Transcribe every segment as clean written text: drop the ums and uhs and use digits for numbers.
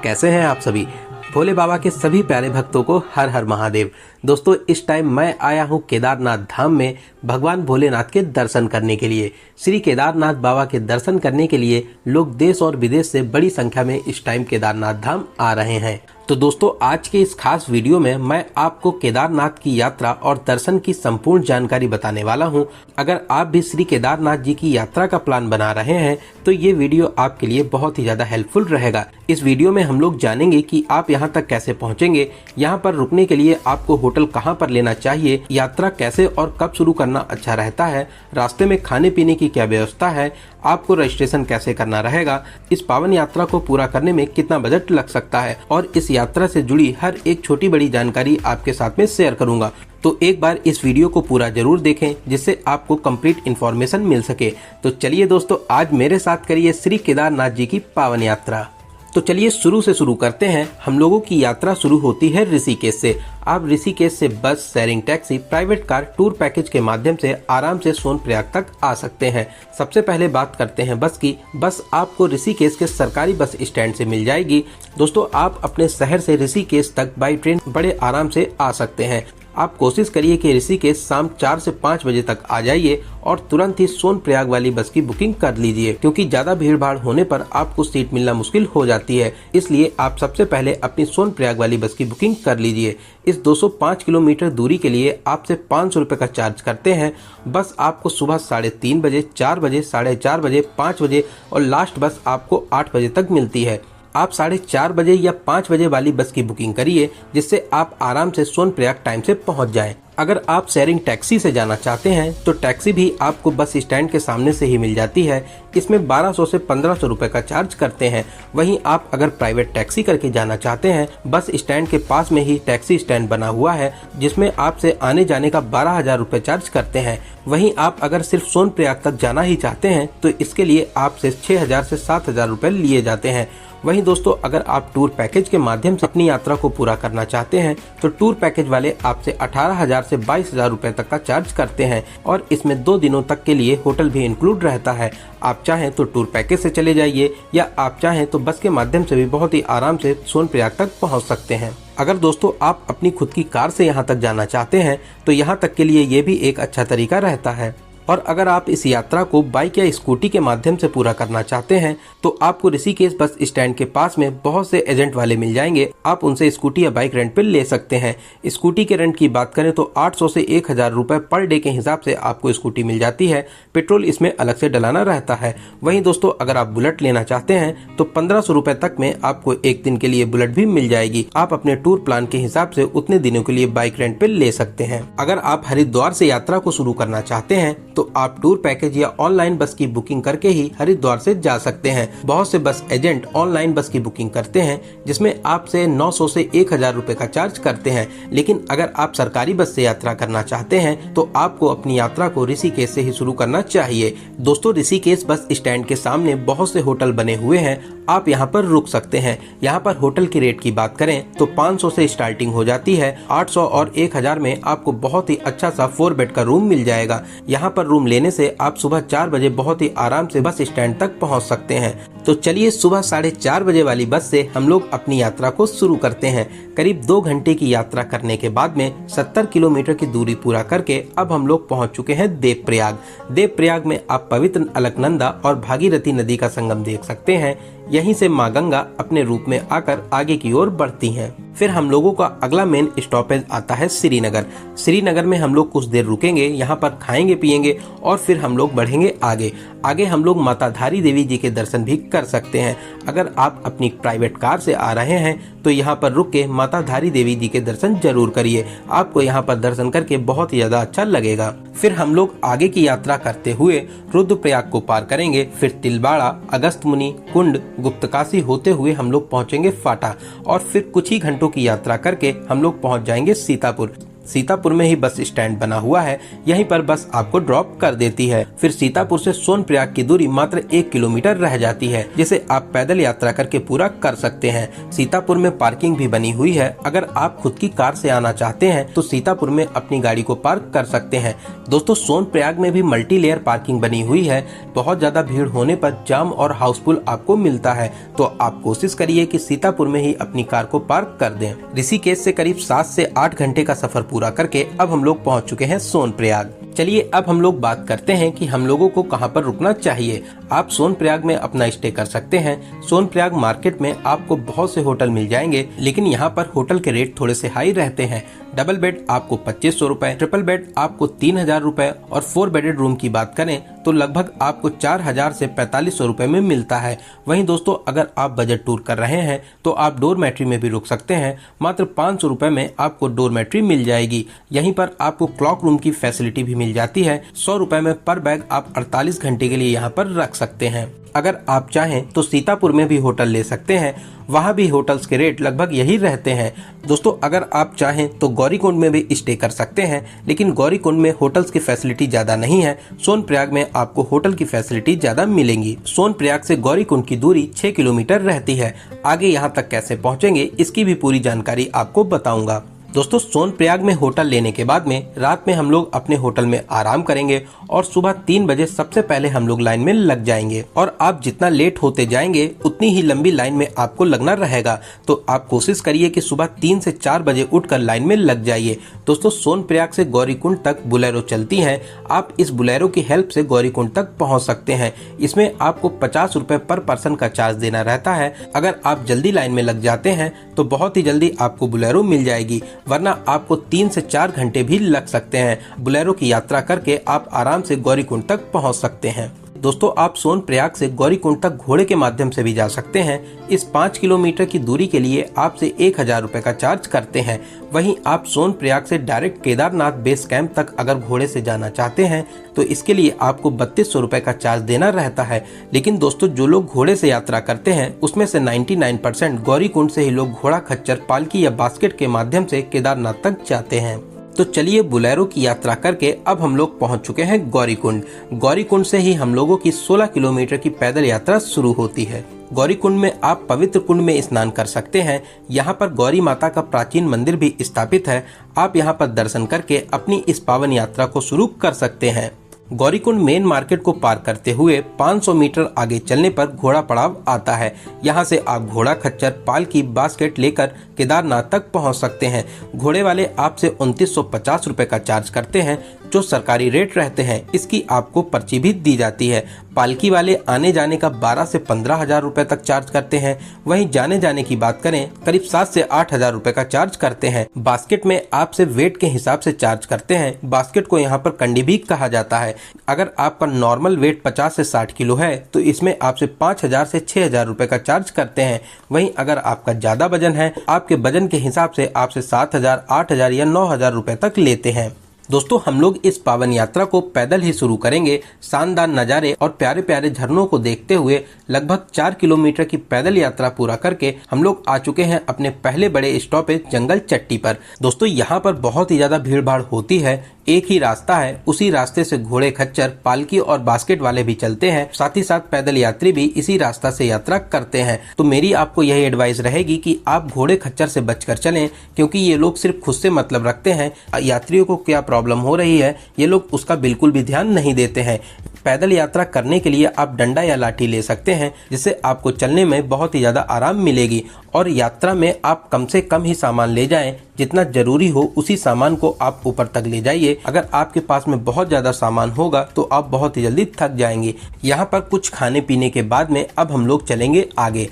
कैसे हैं आप सभी। भोले बाबा के सभी प्यारे भक्तों को हर हर महादेव। दोस्तों, इस टाइम मैं आया हूँ केदारनाथ धाम में भगवान भोलेनाथ के दर्शन करने के लिए। श्री केदारनाथ बाबा के दर्शन करने के लिए लोग देश और विदेश से बड़ी संख्या में इस टाइम केदारनाथ धाम आ रहे हैं। तो दोस्तों, आज के इस खास वीडियो में मैं आपको केदारनाथ की यात्रा और दर्शन की संपूर्ण जानकारी बताने वाला हूं। अगर आप भी श्री केदारनाथ जी की यात्रा का प्लान बना रहे हैं तो ये वीडियो आपके लिए बहुत ही ज्यादा हेल्पफुल रहेगा। इस वीडियो में हम लोग जानेंगे कि आप यहाँ तक कैसे पहुँचेंगे, यहाँ पर रुकने के लिए आपको होटल कहाँ पर लेना चाहिए, यात्रा कैसे और कब शुरू करना अच्छा रहता है, रास्ते में खाने पीने की क्या व्यवस्था है, आपको रजिस्ट्रेशन कैसे करना रहेगा, इस पावन यात्रा को पूरा करने में कितना बजट लग सकता है और इस यात्रा से जुड़ी हर एक छोटी बड़ी जानकारी आपके साथ में शेयर करूंगा। तो एक बार इस वीडियो को पूरा जरूर देखें जिससे आपको कंप्लीट इन्फॉर्मेशन मिल सके। तो चलिए दोस्तों, आज मेरे साथ करिए श्री केदारनाथ जी की पावन यात्रा। तो चलिए शुरू से शुरू करते हैं। हम लोगों की यात्रा शुरू होती है ऋषिकेश से। आप ऋषिकेश से बस, sharing taxi, private car, tour package के माध्यम से आराम से सोनप्रयाग तक आ सकते हैं। सबसे पहले बात करते हैं बस की। बस आपको ऋषिकेश के सरकारी बस स्टैंड से मिल जाएगी। दोस्तों, आप अपने शहर से ऋषिकेश तक बाई ट्रेन बड़े आराम से आ सकते हैं। आप कोशिश करिए कि ऋषिकेश शाम 4 से 5 बजे तक आ जाइए और तुरंत ही सोनप्रयाग वाली बस की बुकिंग कर लीजिए, क्योंकि ज्यादा भीड़ भाड़ होने पर आपको सीट मिलना मुश्किल हो जाती है। इसलिए आप सबसे पहले अपनी सोनप्रयाग वाली बस की बुकिंग कर लीजिए। इस 205 किलोमीटर दूरी के लिए आपसे 500 रुपए का चार्ज करते हैं। बस आपको सुबह 3:30 बजे, 4 बजे, 4:30 बजे, 5 बजे और लास्ट बस आपको 8 बजे तक मिलती है। आप 4:30 बजे या 5 बजे वाली बस की बुकिंग करिए, जिससे आप आराम से सोनप्रयाग टाइम से पहुंच जाएं। अगर आप शेयरिंग टैक्सी से जाना चाहते हैं तो टैक्सी भी आपको बस स्टैंड के सामने से ही मिल जाती है। इसमें 1200 से 1500 रुपए का चार्ज करते हैं। वहीं आप अगर प्राइवेट टैक्सी करके जाना चाहते हैं, बस स्टैंड के पास में ही टैक्सी स्टैंड बना हुआ है जिसमें आपसे आने जाने का 12,000 रुपए चार्ज करते हैं। वहीं आप अगर सिर्फ सोनप्रयाग तक जाना ही चाहते हैं तो इसके लिए आपसे 6,000 से 7,000 रुपए लिए जाते हैं। वहीं दोस्तों, अगर आप टूर पैकेज के माध्यम से अपनी यात्रा को पूरा करना चाहते हैं तो टूर पैकेज वाले आपसे 18,000 से 22,000 रुपए तक का चार्ज करते हैं और इसमें 2 दिनों तक के लिए होटल भी इंक्लूड रहता है। आप चाहें तो टूर पैकेज से चले जाइए या आप चाहें तो बस के माध्यम से भी बहुत ही आराम से सोनप्रयाग तक पहुंच सकते हैं। अगर दोस्तों आप अपनी खुद की कार से यहां तक जाना चाहते हैं तो यहां तक के लिए ये भी एक अच्छा तरीका रहता है। और अगर आप इस यात्रा को बाइक या स्कूटी के माध्यम से पूरा करना चाहते हैं तो आपको ऋषिकेश बस स्टैंड के पास में बहुत से एजेंट वाले मिल जाएंगे। आप उनसे स्कूटी या बाइक रेंट पे ले सकते हैं। स्कूटी के रेंट की बात करें तो 800 से 1,000 रुपए पर डे के हिसाब से आपको स्कूटी मिल जाती है। पेट्रोल इसमें अलग से डलाना रहता है। वहीं दोस्तों, अगर आप बुलेट लेना चाहते हैं तो 1500 रुपए तक में आपको एक दिन के लिए बुलेट भी मिल जाएगी। आप अपने टूर प्लान के हिसाब से उतने दिनों के लिए बाइक रेंट पे ले सकते हैं। अगर आप हरिद्वार से यात्रा को शुरू करना चाहते हैं तो आप टूर पैकेज या ऑनलाइन बस की बुकिंग करके ही हरिद्वार से जा सकते हैं। बहुत से बस एजेंट ऑनलाइन बस की बुकिंग करते हैं जिसमें आपसे 900 से 1,000 रुपए का चार्ज करते हैं। लेकिन अगर आप सरकारी बस से यात्रा करना चाहते हैं तो आपको अपनी यात्रा को ऋषिकेश से ही शुरू करना चाहिए। दोस्तों, ऋषिकेश बस स्टैंड के सामने बहुत से होटल बने हुए हैं। आप यहाँ पर रुक सकते हैं। यहाँ पर होटल की रेट की बात करें तो 500 से स्टार्टिंग हो जाती है। 800 और 1,000 में आपको बहुत ही अच्छा सा 4 बेड का रूम मिल जाएगा। यहाँ पर रूम लेने से आप सुबह 4 बजे बहुत ही आराम से बस स्टैंड तक पहुँच सकते हैं। तो चलिए सुबह 4:30 बजे वाली बस से हम लोग अपनी यात्रा को शुरू करते हैं। करीब 2 घंटे की यात्रा करने के बाद में 70 किलोमीटर की दूरी पूरा करके अब हम लोग पहुंच चुके हैं देवप्रयाग। देवप्रयाग में आप पवित्र अलकनंदा और भागीरथी नदी का संगम देख सकते हैं। यहीं से माँ गंगा अपने रूप में आकर आगे की ओर बढ़ती हैं। फिर हम लोगों का अगला मेन स्टॉपेज आता है श्रीनगर। श्रीनगर में हम लोग कुछ देर रुकेंगे, यहाँ पर खाएंगे पिएंगे और फिर हम लोग बढ़ेंगे आगे। आगे हम लोग माता धारी देवी जी के दर्शन भी कर सकते हैं। अगर आप अपनी प्राइवेट कार से आ रहे हैं तो यहाँ पर रुक के माता धारी देवी जी के दर्शन जरूर करिए। आपको यहाँ पर दर्शन करके बहुत ही ज्यादा अच्छा लगेगा। फिर हम लोग आगे की यात्रा करते हुए रुद्रप्रयाग को पार करेंगे। फिर तिलवाड़ा, अगस्त्यमुनि, कुंड, गुप्तकाशी होते हुए हम लोग पहुँचेंगे फाटा और फिर कुछ ही घंटों की यात्रा करके हम लोग पहुँच जाएंगे सीतापुर। सीतापुर में ही बस स्टैंड बना हुआ है, यहीं पर बस आपको ड्रॉप कर देती है। फिर सीतापुर से सोनप्रयाग की दूरी मात्र 1 किलोमीटर रह जाती है, जिसे आप पैदल यात्रा करके पूरा कर सकते हैं। सीतापुर में पार्किंग भी बनी हुई है, अगर आप खुद की कार से आना चाहते हैं तो सीतापुर में अपनी गाड़ी को पार्क कर सकते हैं। दोस्तों सोनप्रयाग में भी मल्टी लेयर पार्किंग बनी हुई है, बहुत ज्यादा भीड़ होने पर जाम और हाउसफुल आपको मिलता है, तो आप कोशिश करिए कि सीतापुर में ही अपनी कार को पार्क कर दें। ऋषिकेश से करीब 7 से 8 घंटे का सफर पूरा करके अब हम लोग पहुंच चुके हैं सोनप्रयाग। चलिए अब हम लोग बात करते हैं कि हम लोगों को कहां पर रुकना चाहिए। आप सोनप्रयाग में अपना स्टे कर सकते हैं। सोनप्रयाग मार्केट में आपको बहुत से होटल मिल जाएंगे, लेकिन यहाँ पर होटल के रेट थोड़े से हाई रहते हैं। डबल बेड आपको 2500 रुपए, ट्रिपल बेड आपको 3000 रुपए और 4 बेडेड रूम की बात करें तो लगभग आपको 4000 से 4500 रुपए में मिलता है। वहीं दोस्तों अगर आप बजट टूर कर रहे हैं तो आप डोरमेट्री में भी रुक सकते हैं, मात्र 500 रुपए में आपको डोरमेट्री मिल जाएगी। यहीं पर आपको क्लॉक रूम की फैसिलिटी भी मिल जाती है। 100 रुपए में पर बैग आप 48 घंटे के लिए यहाँ पर रख सकते हैं। अगर आप चाहें तो सीतापुर में भी होटल ले सकते हैं, वहाँ भी होटल्स के रेट लगभग यही रहते हैं। दोस्तों अगर आप चाहें तो गौरीकुंड में भी स्टे कर सकते हैं, लेकिन गौरीकुंड में होटल्स की फैसिलिटी ज्यादा नहीं है। सोनप्रयाग में आपको होटल की फैसिलिटी ज्यादा मिलेंगी। सोनप्रयाग से गौरीकुंड की दूरी 6 किलोमीटर रहती है। आगे यहाँ तक कैसे पहुँचेंगे इसकी भी पूरी जानकारी आपको बताऊंगा। दोस्तों सोनप्रयाग में होटल लेने के बाद में रात में हम लोग अपने होटल में आराम करेंगे और सुबह 3 बजे सबसे पहले हम लोग लाइन में लग जाएंगे। और आप जितना लेट होते जाएंगे उतनी ही लंबी लाइन में आपको लगना रहेगा, तो आप कोशिश करिए कि सुबह 3 से 4 बजे उठकर लाइन में लग जाइए। दोस्तों सोनप्रयाग से गौरीकुंड तक बुलेरो चलती हैं, आप इस बुलेरो की हेल्प से गौरीकुंड तक पहुँच सकते हैं। इसमें आपको 50 रुपए पर पर्सन का चार्ज देना रहता है। अगर आप जल्दी लाइन में लग जाते हैं तो बहुत ही जल्दी आपको बुलेरो मिल जाएगी, वरना आपको 3 से 4 घंटे भी लग सकते हैं। बुलेरो की यात्रा करके आप आराम से गौरीकुंड तक पहुंच सकते हैं। दोस्तों आप सोनप्रयाग से गौरीकुंड तक घोड़े के माध्यम से भी जा सकते हैं। इस 5 किलोमीटर की दूरी के लिए आपसे 1000 रुपए का चार्ज करते हैं। वहीं आप सोनप्रयाग से डायरेक्ट केदारनाथ बेस कैंप तक अगर घोड़े से जाना चाहते हैं तो इसके लिए आपको 3200 रुपए का चार्ज देना रहता है। लेकिन दोस्तों जो लोग घोड़े से यात्रा करते हैं उसमें से 99% गौरीकुंड से ही लोग घोड़ा, खच्चर, पालकी या बास्केट के माध्यम से केदारनाथ तक जाते हैं। तो चलिए बुलेरो की यात्रा करके अब हम लोग पहुंच चुके हैं गौरीकुंड। गौरीकुंड से ही हम लोगों की 16 किलोमीटर की पैदल यात्रा शुरू होती है। गौरीकुंड में आप पवित्र कुंड में स्नान कर सकते हैं। यहाँ पर गौरी माता का प्राचीन मंदिर भी स्थापित है। आप यहाँ पर दर्शन करके अपनी इस पावन यात्रा को शुरू कर सकते हैं। गौरीकुंड मेन मार्केट को पार करते हुए 500 मीटर आगे चलने पर घोड़ा पड़ाव आता है। यहाँ से आप घोड़ा, खच्चर, पालकी, बास्केट लेकर केदारनाथ तक पहुँच सकते हैं। घोड़े वाले आपसे 2950 रुपए का चार्ज करते हैं, जो सरकारी रेट रहते हैं। इसकी आपको पर्ची भी दी जाती है। पालकी वाले आने जाने का 12 से 15 हजार रुपए तक चार्ज करते हैं। वहीं जाने जाने की बात करें करीब 7 से 8 हजार रुपए का चार्ज करते हैं। बास्केट में आपसे वेट के हिसाब से चार्ज करते हैं। बास्केट को यहाँ पर कंडी भी कहा जाता है। अगर आपका नॉर्मल वेट 50 से 60 किलो है तो इसमें आपसे 5000 से 6000 रुपए का चार्ज करते हैं। वहीं अगर आपका ज्यादा वजन है, आपके वजन के हिसाब से आपसे 7000, 8000 या 9000 रुपए तक लेते हैं। दोस्तों हम लोग इस पावन यात्रा को पैदल ही शुरू करेंगे। शानदार नज़ारे और प्यारे प्यारे झरनों को देखते हुए लगभग 4 किलोमीटर की पैदल यात्रा पूरा करके हम लोग आ चुके हैं अपने पहले बड़े स्टॉपेज जंगल चट्टी पर। दोस्तों यहाँ पर बहुत ही ज्यादा भीड़ भाड़ होती है। एक ही रास्ता है, उसी रास्ते से घोड़े, खच्चर, पालकी और बास्केट वाले भी चलते हैं। साथ ही साथ पैदल यात्री भी इसी रास्ता से यात्रा करते हैं। तो मेरी आपको यही एडवाइस रहेगी कि आप घोड़े, खच्चर से बचकर चलें, क्योंकि ये लोग सिर्फ खुद से मतलब रखते हैं। यात्रियों को क्या प्रॉब्लम हो रही है ये लोग उसका बिल्कुल भी ध्यान नहीं देते हैं। पैदल यात्रा करने के लिए आप डंडा या लाठी ले सकते हैं, जिससे आपको चलने में बहुत ही ज्यादा आराम मिलेगी। और यात्रा में आप कम से कम ही सामान ले जाएं, जितना जरूरी हो उसी सामान को आप ऊपर तक ले जाइए। अगर आपके पास में बहुत ज्यादा सामान होगा तो आप बहुत ही जल्दी थक जाएंगे। यहाँ पर कुछ खाने पीने के बाद में अब हम लोग चलेंगे आगे।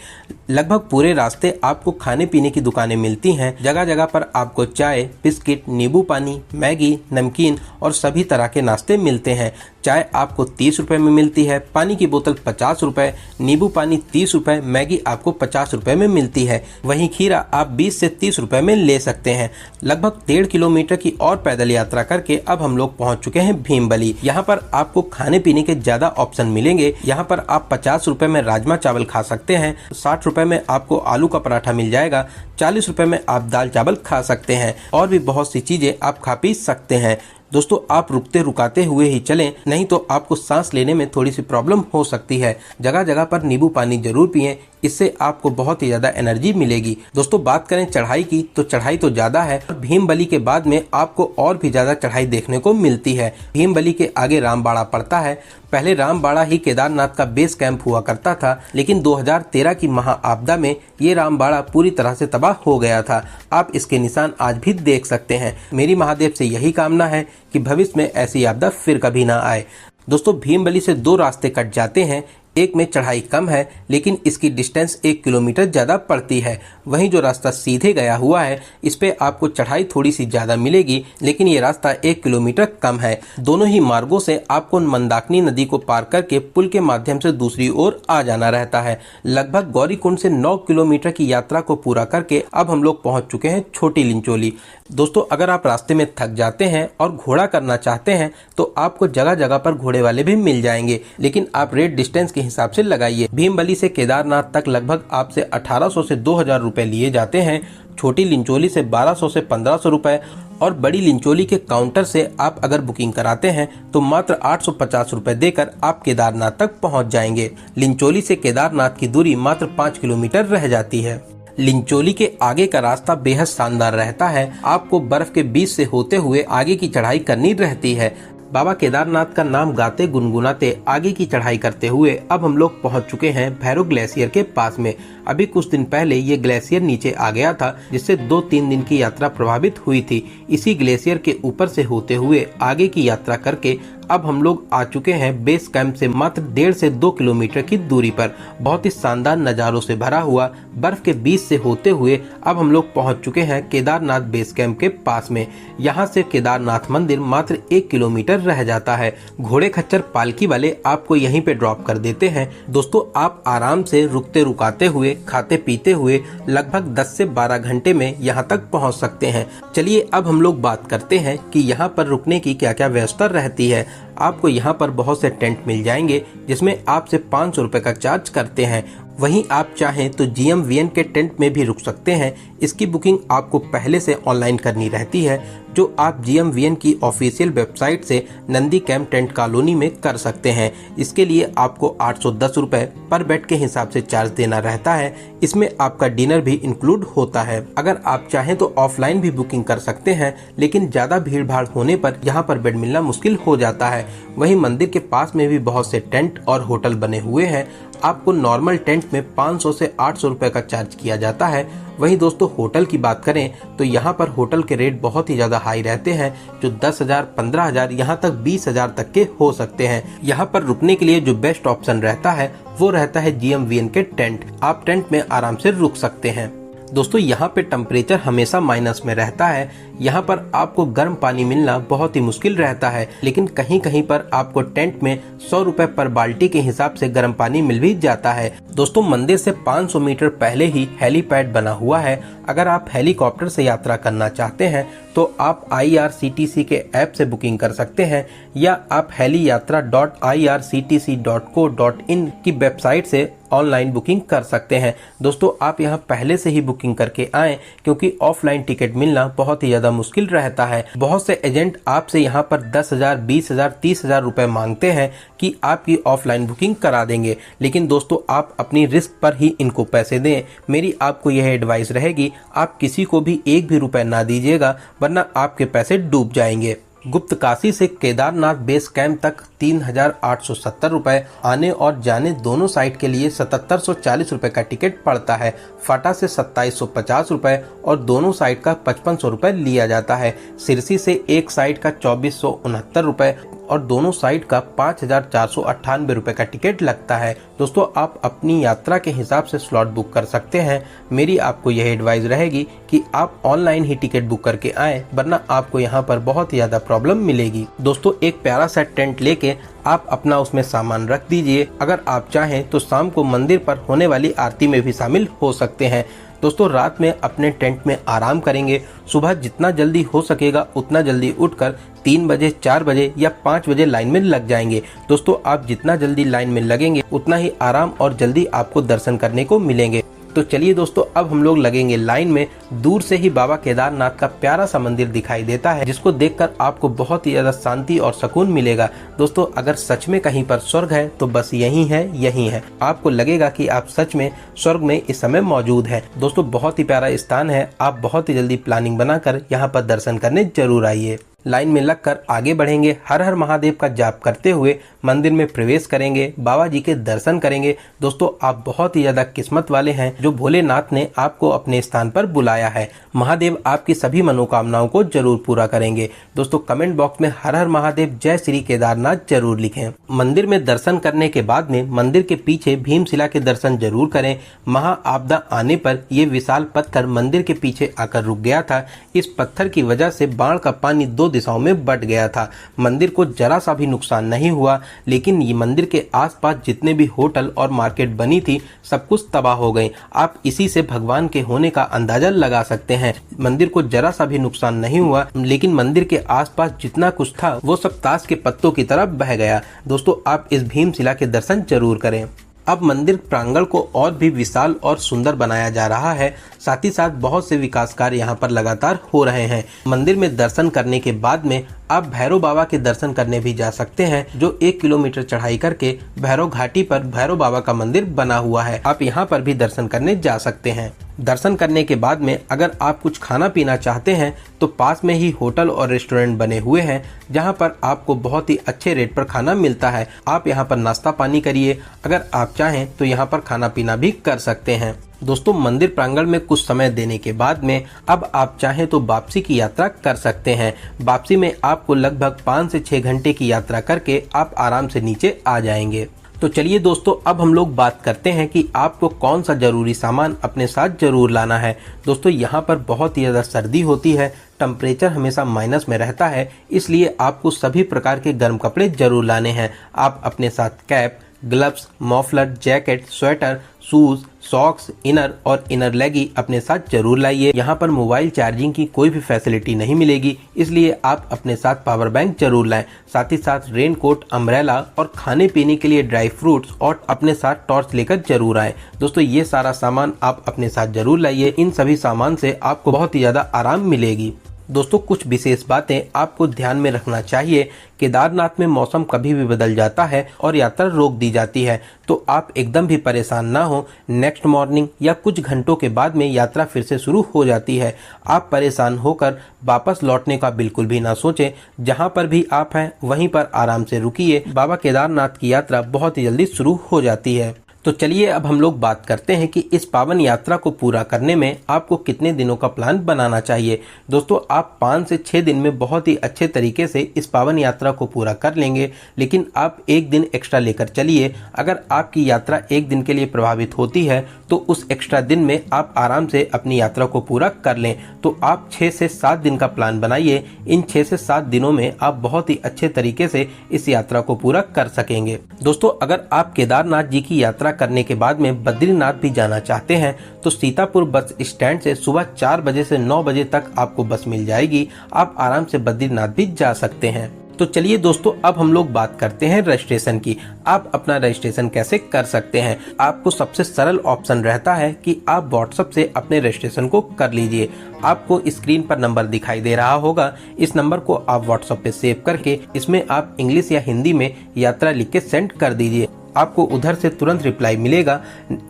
लगभग पूरे रास्ते आपको खाने पीने की दुकानें मिलती हैं। जगह जगह पर आपको चाय, बिस्किट, नींबू पानी, मैगी, नमकीन और सभी तरह के नाश्ते मिलते हैं। चाय आपको 30 रुपए में मिलती है, पानी की बोतल 50 रुपए, नींबू पानी 30 रुपए, मैगी आपको 50 रुपए में मिलती है। वहीं खीरा आप 20 से 30 रुपए में ले सकते हैं। लगभग 1.5 किलोमीटर की और पैदल यात्रा करके अब हम लोग पहुंच चुके हैं भीमबली। यहाँ पर आपको खाने पीने के ज्यादा ऑप्शन मिलेंगे। यहाँ पर आप 50 रुपए में राजमा चावल खा सकते हैं, 60 रुपए में आपको आलू का पराठा मिल जाएगा, 40 रुपए में आप दाल चावल खा सकते हैं और भी बहुत सी चीजें आप खा पी सकते हैं। दोस्तों आप रुकते रुकाते हुए ही चलें, नहीं तो आपको सांस लेने में थोड़ी सी प्रॉब्लम हो सकती है। जगह जगह पर नींबू पानी जरूर पिएं, इससे आपको बहुत ही ज्यादा एनर्जी मिलेगी। दोस्तों बात करें चढ़ाई की तो चढ़ाई तो ज्यादा है। भीमबली के बाद में आपको और भी ज्यादा चढ़ाई देखने को मिलती है। भीमबली के आगे रामबाड़ा पड़ता है। पहले रामबाड़ा ही केदारनाथ का बेस कैंप हुआ करता था, लेकिन 2013 की महाआपदा में ये रामबाड़ा पूरी तरह से तबाह हो गया था। आप इसके निशान आज भी देख सकते हैं। मेरी महादेव से यही कामना है कि भविष्य में ऐसी आपदा फिर कभी ना आए। दोस्तों भीमबली से 2 रास्ते कट जाते हैं। एक में चढ़ाई कम है, लेकिन इसकी डिस्टेंस 1 किलोमीटर ज्यादा पड़ती है। वहीं जो रास्ता सीधे गया हुआ है, इस पे आपको चढ़ाई थोड़ी सी ज्यादा मिलेगी, लेकिन ये रास्ता 1 किलोमीटर कम है। दोनों ही मार्गों से आपको मंदाकिनी नदी को पार करके पुल के माध्यम से दूसरी ओर आ जाना रहता है। लगभग गौरीकुंड से 9 किलोमीटर की यात्रा को पूरा करके अब हम लोग पहुंच चुके हैं छोटी लिंचोली। दोस्तों अगर आप रास्ते में थक जाते हैं और घोड़ा करना चाहते हैं तो आपको जगह जगह पर घोड़े वाले भी मिल जाएंगे, लेकिन आप रेट डिस्टेंस के हिसाब से लगाइए। भीमबली से केदारनाथ तक लगभग आपसे 1800 से 2000 रुपए लिए जाते हैं। छोटी लिंचोली से 1200 से 1500 रुपए और बड़ी लिंचोली के काउंटर से आप अगर बुकिंग कराते हैं तो मात्र 850 रुपए देकर आप केदारनाथ तक पहुंच जाएंगे। लिंचोली से केदारनाथ की दूरी मात्र 5 किलोमीटर रह जाती है। लिंचोली के आगे का रास्ता बेहद शानदार रहता है। आपको बर्फ के बीच से होते हुए आगे की चढ़ाई करनी रहती है। बाबा केदारनाथ का नाम गाते गुनगुनाते आगे की चढ़ाई करते हुए अब हम लोग पहुंच चुके हैं भैरव ग्लेशियर के पास में। अभी कुछ दिन पहले ये ग्लेशियर नीचे आ गया था, जिससे 2-3 दिन की यात्रा प्रभावित हुई थी। इसी ग्लेशियर के ऊपर से होते हुए आगे की यात्रा करके अब हम लोग आ चुके हैं बेस कैंप से मात्र 1.5 से 2 किलोमीटर की दूरी पर। बहुत ही शानदार नज़ारों से भरा हुआ बर्फ के बीच से होते हुए अब हम लोग पहुंच चुके हैं केदारनाथ बेस कैंप के पास में। यहाँ से केदारनाथ मंदिर मात्र 1 किलोमीटर रह जाता है। घोड़े खच्चर पालकी वाले आपको यहीं पे ड्रॉप कर देते हैं। दोस्तों आप आराम से रुकते रुकाते हुए खाते पीते हुए लगभग 10 से 12 घंटे में यहाँ तक पहुँच सकते हैं। चलिए अब हम लोग बात करते हैं कि यहाँ पर रुकने की क्या क्या व्यवस्था रहती है। आपको यहाँ पर बहुत से टेंट मिल जाएंगे, जिसमें आपसे 500 रुपए का चार्ज करते हैं। वहीं आप चाहें तो GMVN के टेंट में भी रुक सकते हैं। इसकी बुकिंग आपको पहले से ऑनलाइन करनी रहती है, जो आप GMVN की ऑफिशियल वेबसाइट से नंदी कैंप टेंट कॉलोनी में कर सकते हैं। इसके लिए आपको 810 रुपए पर बेड के हिसाब से चार्ज देना रहता है। इसमें आपका डिनर भी इंक्लूड होता है। अगर आप चाहें तो ऑफलाइन भी बुकिंग कर सकते हैं, लेकिन ज्यादा भीड़ भाड़ होने पर यहाँ पर बेड मिलना मुश्किल हो जाता है। वहीं मंदिर के पास में भी बहुत से टेंट और होटल बने हुए हैं। आपको नॉर्मल टेंट में 500 से 800 रुपए का चार्ज किया जाता है। वहीं दोस्तों होटल की बात करें तो यहाँ पर होटल के रेट बहुत ही ज्यादा हाई रहते हैं, जो 10,000, 15,000, यहाँ तक 20,000 तक के हो सकते हैं। यहाँ पर रुकने के लिए जो बेस्ट ऑप्शन रहता है वो रहता है GMVN के टेंट। आप टेंट में आराम से रुक सकते हैं। दोस्तों यहाँ पे टेम्परेचर हमेशा माइनस में रहता है। यहाँ पर आपको गर्म पानी मिलना बहुत ही मुश्किल रहता है, लेकिन कहीं कहीं पर आपको टेंट में 100 रुपए पर बाल्टी के हिसाब से गर्म पानी मिल भी जाता है। दोस्तों मंदिर से 500 मीटर पहले ही हेलीपैड बना हुआ है। अगर आप हेलीकॉप्टर से यात्रा करना चाहते हैं तो आप IRCTC के ऐप से बुकिंग कर सकते हैं, या आप heliyatra.irctc.co.in की वेबसाइट से ऑनलाइन बुकिंग कर सकते हैं। दोस्तों आप यहाँ पहले से ही बुकिंग करके आएं, क्योंकि ऑफलाइन टिकट मिलना बहुत ही ज्यादा मुश्किल रहता है। बहुत से एजेंट आपसे यहाँ पर 10,000, 20,000, 30,000 रुपए मांगते हैं कि आपकी ऑफलाइन बुकिंग करा देंगे, लेकिन दोस्तों आप अपनी रिस्क पर ही इनको पैसे दें। मेरी आपको यह एडवाइस रहेगी, आप किसी को भी एक भी रुपए ना दीजिएगा, वरना आपके पैसे डूब जाएंगे। गुप्त काशी से केदारनाथ बेस कैंप तक 3,870 रुपए, आने और जाने दोनों साइड के लिए 7,740 रुपए का टिकट पड़ता है। फाटा से 2,750 रुपए और दोनों साइड का 5,500 रुपए लिया जाता है। सिरसी से एक साइड का 2,469 रुपए और दोनों साइड का 5,498 रुपए का टिकट लगता है। दोस्तों आप अपनी यात्रा के हिसाब से स्लॉट बुक कर सकते हैं। मेरी आपको यह एडवाइस रहेगी कि आप ऑनलाइन ही टिकट बुक करके आए, वरना आपको यहाँ पर बहुत ही ज्यादा प्रॉब्लम मिलेगी। दोस्तों एक प्यारा सा टेंट लेके आप अपना उसमें सामान रख दीजिए। अगर आप चाहें तो शाम को मंदिर पर होने वाली आरती में भी शामिल हो सकते हैं। दोस्तों रात में अपने टेंट में आराम करेंगे। सुबह जितना जल्दी हो सकेगा उतना जल्दी उठकर 3 बजे, 4 बजे या 5 बजे लाइन में लग जाएंगे। दोस्तों आप जितना जल्दी लाइन में लगेंगे उतना ही आराम और जल्दी आपको दर्शन करने को मिलेंगे। तो चलिए दोस्तों अब हम लोग लगेंगे लाइन में। दूर से ही बाबा केदारनाथ का प्यारा सा मंदिर दिखाई देता है, जिसको देखकर आपको बहुत ही ज्यादा शांति और सुकून मिलेगा। दोस्तों अगर सच में कहीं पर स्वर्ग है तो बस यही है। आपको लगेगा कि आप सच में स्वर्ग में इस समय मौजूद है। दोस्तों बहुत ही प्यारा स्थान है। आप बहुत ही जल्दी प्लानिंग बनाकर यहाँ पर दर्शन करने जरूर आइए। लाइन में लगकर आगे बढ़ेंगे। हर हर महादेव का जाप करते हुए मंदिर में प्रवेश करेंगे, बाबा जी के दर्शन करेंगे। दोस्तों आप बहुत ही ज्यादा किस्मत वाले हैं जो भोलेनाथ ने आपको अपने स्थान पर बुलाया है। महादेव आपकी सभी मनोकामनाओं को जरूर पूरा करेंगे। दोस्तों कमेंट बॉक्स में हर हर महादेव जय श्री केदारनाथ जरूर लिखें। मंदिर में दर्शन करने के बाद में मंदिर के पीछे भीमशिला के दर्शन जरूर करें। महा आपदा आने पर ये विशाल पत्थर मंदिर के पीछे आकर रुक गया था। इस पत्थर की वजह से बाढ़ का पानी 2 दिशाओं में बट गया था। मंदिर को जरा सा भी नुकसान नहीं हुआ, लेकिन ये मंदिर के आसपास जितने भी होटल और मार्केट बनी थी सब कुछ तबाह हो गई। आप इसी से भगवान के होने का अंदाजा लगा सकते हैं। मंदिर को जरा सा भी नुकसान नहीं हुआ, लेकिन मंदिर के आसपास जितना कुछ था वो सब ताश के पत्तों की तरह बह गया। दोस्तों आप इस भीमशिला के दर्शन जरूर करें। अब मंदिर प्रांगण को और भी विशाल और सुंदर बनाया जा रहा है। साथ ही साथ बहुत से विकास कार्य यहाँ पर लगातार हो रहे हैं। मंदिर में दर्शन करने के बाद में आप भैरव बाबा के दर्शन करने भी जा सकते हैं, जो 1 किलोमीटर चढ़ाई करके भैरव घाटी पर भैरव बाबा का मंदिर बना हुआ है। आप यहाँ पर भी दर्शन करने जा सकते हैं। दर्शन करने के बाद में अगर आप कुछ खाना पीना चाहते हैं तो पास में ही होटल और रेस्टोरेंट बने हुए हैं, जहाँ पर आपको बहुत ही अच्छे रेट पर खाना मिलता है। आप यहाँ पर नाश्ता पानी करिए। अगर आप चाहें तो यहाँ पर खाना पीना भी कर सकते हैं। दोस्तों मंदिर प्रांगण में कुछ समय देने के बाद में अब आप चाहें तो वापसी की यात्रा कर सकते हैं। वापसी में आपको लगभग 5 से 6 घंटे की यात्रा करके आप आराम से नीचे आ जाएंगे। तो चलिए दोस्तों अब हम लोग बात करते हैं कि आपको कौन सा जरूरी सामान अपने साथ जरूर लाना है। दोस्तों यहाँ पर बहुत ही ज़्यादा सर्दी होती है, टेम्परेचर हमेशा माइनस में रहता है, इसलिए आपको सभी प्रकार के गर्म कपड़े जरूर लाने हैं। आप अपने साथ cap, gloves, muffler, jacket, sweater, shoes, socks, inner और इनर लेगी अपने साथ जरूर लाइए। यहाँ पर मोबाइल चार्जिंग की कोई भी फैसिलिटी नहीं मिलेगी, इसलिए आप अपने साथ पावर बैंक जरूर लाएं। साथ ही साथ रेन कोट, अम्ब्रेला और खाने पीने के लिए ड्राई फ्रूट्स और अपने साथ टॉर्च लेकर जरूर आए। दोस्तों ये सारा सामान आप अपने साथ जरूर लाइए। इन सभी सामान से आपको बहुत ही ज्यादा आराम मिलेगी। दोस्तों कुछ विशेष बातें आपको ध्यान में रखना चाहिए। केदारनाथ में मौसम कभी भी बदल जाता है और यात्रा रोक दी जाती है, तो आप एकदम भी परेशान ना हो। नेक्स्ट मॉर्निंग या कुछ घंटों के बाद में यात्रा फिर से शुरू हो जाती है। आप परेशान होकर वापस लौटने का बिल्कुल भी ना सोचें। जहां पर भी आप हैं वहीं पर आराम से रुकिए। बाबा केदारनाथ की यात्रा बहुत ही जल्दी शुरू हो जाती है। तो चलिए अब हम लोग बात करते हैं कि इस पावन यात्रा को पूरा करने में आपको कितने दिनों का प्लान बनाना चाहिए। दोस्तों आप 5 से 6 दिन में बहुत ही अच्छे तरीके से इस पावन यात्रा को पूरा कर लेंगे, लेकिन आप 1 दिन एक्स्ट्रा लेकर चलिए। अगर आपकी यात्रा 1 दिन के लिए प्रभावित होती है तो उस एक्स्ट्रा दिन में आप आराम से अपनी यात्रा को पूरा कर लें। तो आप 6 से 7 दिन का प्लान बनाइए। इन 6 से 7 दिनों में आप बहुत ही अच्छे तरीके से इस यात्रा को पूरा कर सकेंगे। दोस्तों अगर आप केदारनाथ जी की यात्रा करने के बाद में बद्रीनाथ भी जाना चाहते हैं तो सीतापुर बस स्टैंड से सुबह 4 बजे से 9 बजे तक आपको बस मिल जाएगी। आप आराम से बद्रीनाथ भी जा सकते हैं। तो चलिए दोस्तों अब हम लोग बात करते हैं रजिस्ट्रेशन की। आप अपना रजिस्ट्रेशन कैसे कर सकते हैं। आपको सबसे सरल ऑप्शन रहता है कि आप व्हाट्सएप से अपने रजिस्ट्रेशन को कर लीजिए। आपको स्क्रीन पर नंबर दिखाई दे रहा होगा, इस नंबर को आप व्हाट्सएप पे सेव करके इसमें आप इंग्लिश या हिंदी में यात्रा लिख के सेंड कर दीजिए। आपको उधर से तुरंत रिप्लाई मिलेगा।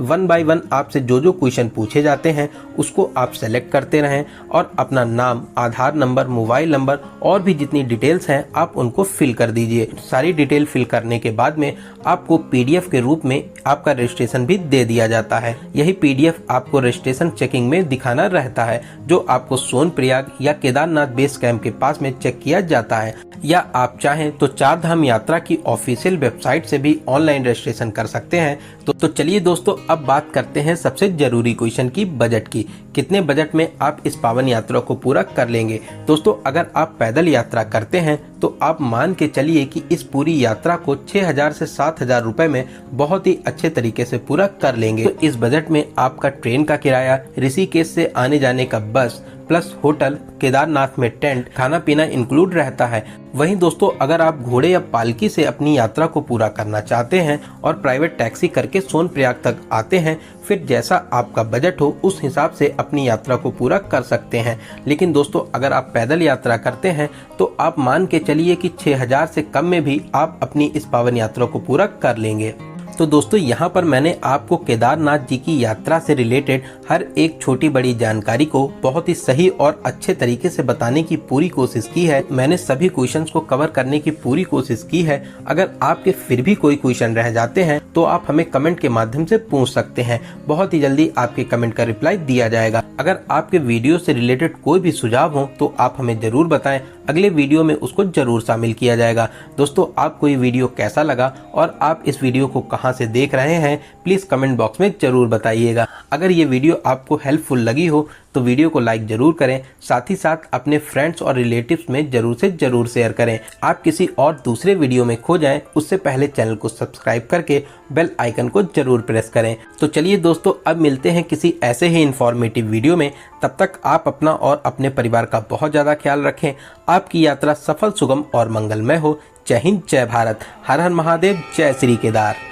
1 बाय 1 आपसे जो जो क्वेश्चन पूछे जाते हैं उसको आप सेलेक्ट करते रहें और अपना नाम, आधार नंबर, मोबाइल नंबर और भी जितनी डिटेल्स हैं आप उनको फिल कर दीजिए। सारी डिटेल फिल करने के बाद में आपको PDF के रूप में आपका रजिस्ट्रेशन भी दे दिया जाता है। यही PDF आपको रजिस्ट्रेशन चेकिंग में दिखाना रहता है, जो आपको सोनप्रयाग या केदारनाथ बेस कैंप के पास में चेक किया जाता है। या आप चाहें तो चार धाम यात्रा की ऑफिशियल वेबसाइट से भी ऑनलाइन रजिस्ट्रेशन कर सकते हैं। तो चलिए दोस्तों, अब बात करते हैं सबसे जरूरी क्वेश्चन की, बजट की। कितने बजट में आप इस पावन यात्रा को पूरा कर लेंगे? दोस्तों, अगर आप पैदल यात्रा करते हैं तो आप मान के चलिए कि इस पूरी यात्रा को 6,000 से 7,000 रुपए में बहुत ही अच्छे तरीके से पूरा कर लेंगे। तो इस बजट में आपका ट्रेन का किराया, ऋषिकेश से आने जाने का बस प्लस होटल, केदारनाथ में टेंट, खाना पीना इंक्लूड रहता है। वहीं दोस्तों, अगर आप घोड़े या पालकी से अपनी यात्रा को पूरा करना चाहते हैं और प्राइवेट टैक्सी करके सोनप्रयाग तक आते हैं, फिर जैसा आपका बजट हो उस हिसाब से अपनी यात्रा को पूरा कर सकते हैं। लेकिन दोस्तों, अगर आप पैदल यात्रा करते हैं तो आप मान के चलिए कि 6,000 से कम में भी आप अपनी इस पावन यात्रा को पूरा कर लेंगे। तो दोस्तों, यहाँ पर मैंने आपको केदारनाथ जी की यात्रा से रिलेटेड हर एक छोटी बड़ी जानकारी को बहुत ही सही और अच्छे तरीके से बताने की पूरी कोशिश की है। मैंने सभी क्वेश्चंस को कवर करने की पूरी कोशिश की है। अगर आपके फिर भी कोई क्वेश्चन रह जाते हैं तो आप हमें कमेंट के माध्यम से पूछ सकते हैं। बहुत ही जल्दी आपके कमेंट का रिप्लाई दिया जाएगा। अगर आपके वीडियो से रिलेटेड कोई भी सुझाव हो तो आप हमें जरूर बताएं, अगले वीडियो में उसको जरूर शामिल किया जाएगा। दोस्तों, आपको ये वीडियो कैसा लगा और आप इस वीडियो को कहां से देख रहे हैं, प्लीज कमेंट बॉक्स में जरूर बताइएगा। अगर ये वीडियो आपको हेल्पफुल लगी हो तो वीडियो को लाइक जरूर करें, साथ ही साथ अपने फ्रेंड्स और रिलेटिव्स में जरूर से जरूर शेयर करें। आप किसी और दूसरे वीडियो में खो जाएं उससे पहले चैनल को सब्सक्राइब करके बेल आइकन को जरूर प्रेस करें। तो चलिए दोस्तों, अब मिलते हैं किसी ऐसे ही इंफॉर्मेटिव वीडियो में। तब तक आप अपना और अपने परिवार का बहुत ज्यादा ख्याल रखें। आपकी यात्रा सफल, सुगम और मंगलमय हो। जय हिंद, जय भारत, हर हर महादेव, जय श्री केदार।